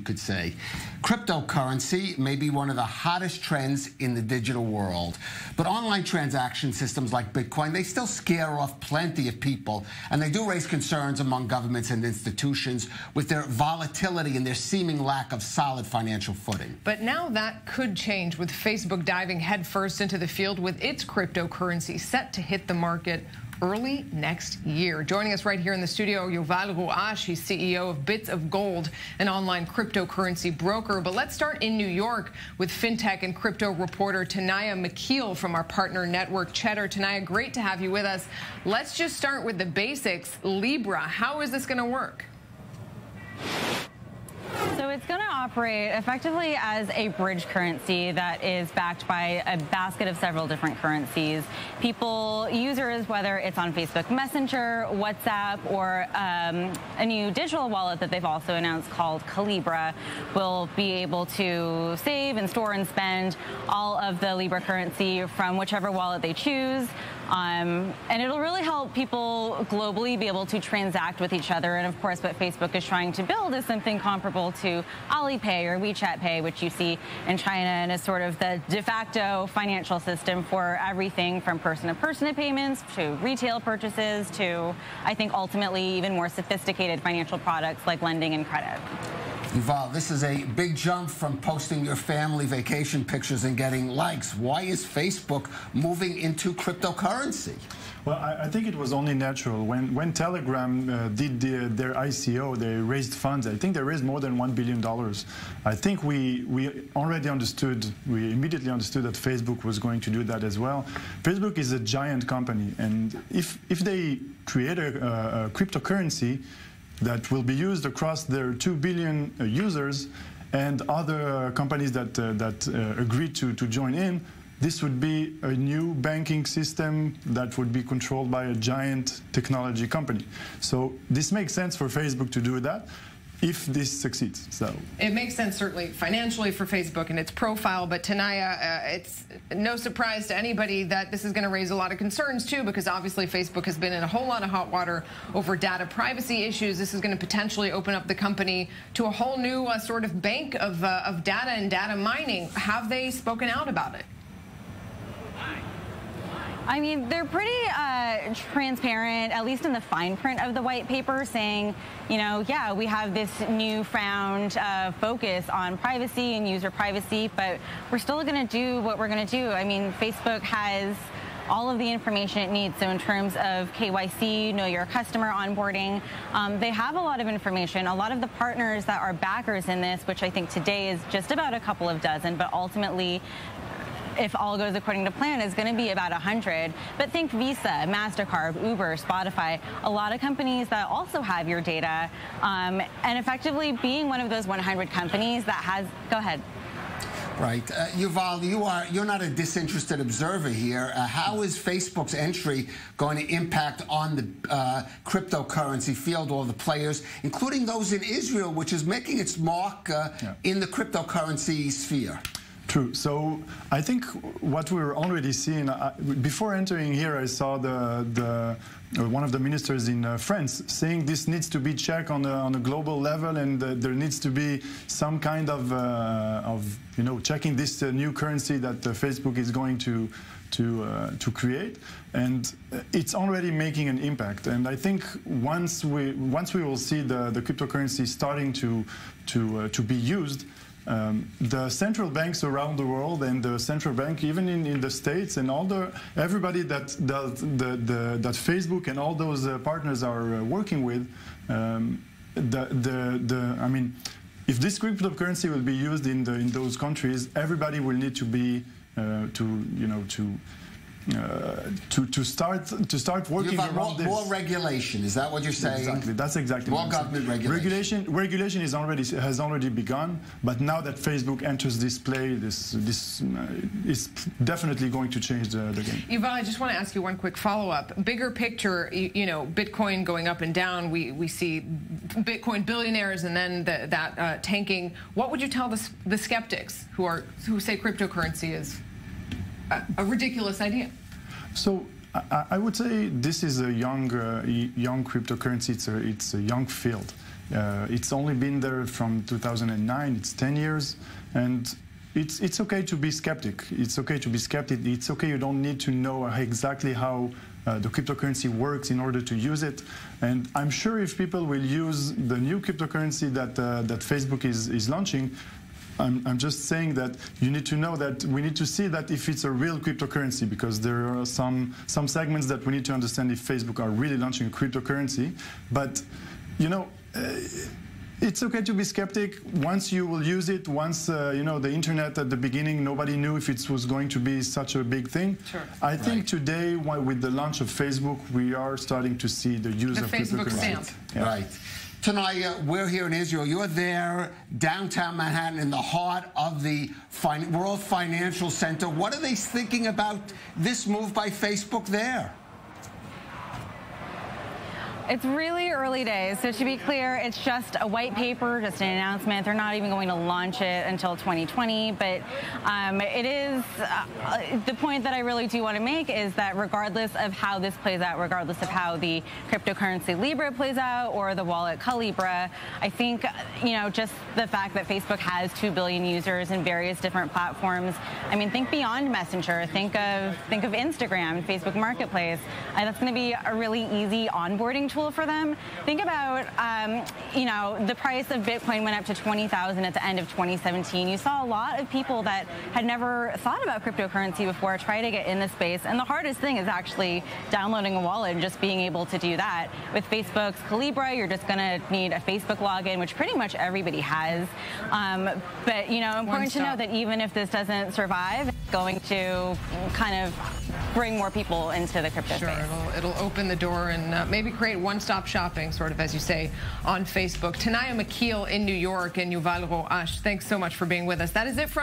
could say. Cryptocurrency may be one of the hottest trends in the digital world, but online transaction systems like Bitcoin, they still scare off plenty of people, and they do raise concerns among governments and institutions with their volatility and their seeming lack of solid financial footing. But now that could change, with Facebook diving headfirst into the field with its cryptocurrency set to hit the market early next year. Joining us right here in the studio, Yuval Roosh. He's CEO of Bits of Gold, an online cryptocurrency broker. But let's start in New York with fintech and crypto reporter Tanaya McKeel from our partner network Cheddar. Tanaya, great to have you with us. Let's just start with the basics. Libra, how is this going to work? So it's going to operate effectively as a bridge currency that is backed by a basket of several different currencies. Users, whether it's on Facebook Messenger, WhatsApp, or a new digital wallet that they've also announced called Calibra, will be able to save and store and spend all of the Libra currency from whichever wallet they choose. And it'll really help people globally be able to transact with each other. And of course, what Facebook is trying to build is something comparable to Alipay or WeChat Pay, which you see in China, and is sort of the de facto financial system for everything from person-to-person payments to retail purchases to, I think, ultimately even more sophisticated financial products like lending and credit. Yuval, this is a big jump from posting your family vacation pictures and getting likes. Why is Facebook moving into cryptocurrency? Well, I think it was only natural. When Telegram did their ICO, they raised funds. I think they raised more than $1 billion. I think we already understood, we immediately understood that Facebook was going to do that as well. Facebook is a giant company, and if they create a cryptocurrency that will be used across their 2 billion users and other companies that agreed to join in, this would be a new banking system that would be controlled by a giant technology company. So this makes sense for Facebook to do that if this succeeds. So it makes sense, certainly financially, for Facebook and its profile. But Tanaya, it's no surprise to anybody that this is going to raise a lot of concerns too, because obviously Facebook has been in a whole lot of hot water over data privacy issues. This is going to potentially open up the company to a whole new sort of bank of data and data mining. Have they spoken out about it? I mean, they're pretty transparent, at least in the fine print of the white paper, saying, you know, yeah, we have this newfound focus on privacy and user privacy, but we're still going to do what we're going to do. I mean, Facebook has all of the information it needs. So in terms of KYC, know your customer onboarding, they have a lot of information. A lot of the partners that are backers in this, which I think today is just about a couple of dozen, but ultimately, if all goes according to plan, is going to be about 100. But think Visa, MasterCard, Uber, Spotify, a lot of companies that also have your data, and effectively being one of those 100 companies that has, go ahead. Right. Yuval, you're not a disinterested observer here. How is Facebook's entry going to impact on the cryptocurrency field, all the players, including those in Israel, which is making its mark in the cryptocurrency sphere? True. So I think what we were already seeing, before entering here, I saw one of the ministers in France saying this needs to be checked on a global level, and there needs to be some kind of checking this new currency that Facebook is going to create, and it's already making an impact. And I think once we will see the cryptocurrency starting to be used, the central banks around the world and the central bank, even in the States, and everybody that Facebook and all those partners are working with, I mean, if this cryptocurrency will be used in those countries, everybody will need to be to start working around this. More regulation, is that what you're saying? Exactly, that's exactly more what I'm government saying. regulation. Regulation has already begun, but now that Facebook enters this play, this is definitely going to change the game. Yuval, I just want to ask you one quick follow-up. Bigger picture, you know, Bitcoin going up and down. We see Bitcoin billionaires and then that tanking. What would you tell the skeptics who say cryptocurrency is a ridiculous idea? So I would say this is a young cryptocurrency. It's a young field. It's only been there from 2009. It's 10 years, and it's okay to be skeptic. It's okay to be skeptic. It's okay. You don't need to know exactly how the cryptocurrency works in order to use it. And I'm sure if people will use the new cryptocurrency that Facebook is launching, I'm just saying that you need to know that we need to see that if it's a real cryptocurrency, because there are some segments that we need to understand if Facebook are really launching a cryptocurrency. But, you know, it's okay to be skeptic. Once you will use it, once, you know, the internet at the beginning, nobody knew if it was going to be such a big thing. Sure. I think today, with the launch of Facebook, we are starting to see the use of Facebook cryptocurrency. stamp. Yeah. Right. Tonight, we're here in Israel. You're there, downtown Manhattan, in the heart of the World Financial Center. What are they thinking about this move by Facebook there? It's really early days, so to be clear, it's just a white paper, just an announcement. They're not even going to launch it until 2020, but it is the point that I really do want to make is that regardless of how this plays out, regardless of how the cryptocurrency Libra plays out or the wallet Calibra, I think, you know, just the fact that Facebook has 2 billion users in various different platforms. I mean, think beyond Messenger, think of Instagram, Facebook Marketplace. That's going to be a really easy onboarding tool for them. Think about, you know, the price of Bitcoin went up to 20,000 at the end of 2017. You saw a lot of people that had never thought about cryptocurrency before try to get in the space. And the hardest thing is actually downloading a wallet and just being able to do that. With Facebook's Calibra, you're just going to need a Facebook login, which pretty much everybody has. But, you know, important to know that even if this doesn't survive, it's going to kind of bring more people into the crypto space. It'll open the door and maybe create one-stop shopping, sort of, as you say, on Facebook. Tanaya McKeel in New York and Yuval Roosh, thanks so much for being with us. That is it for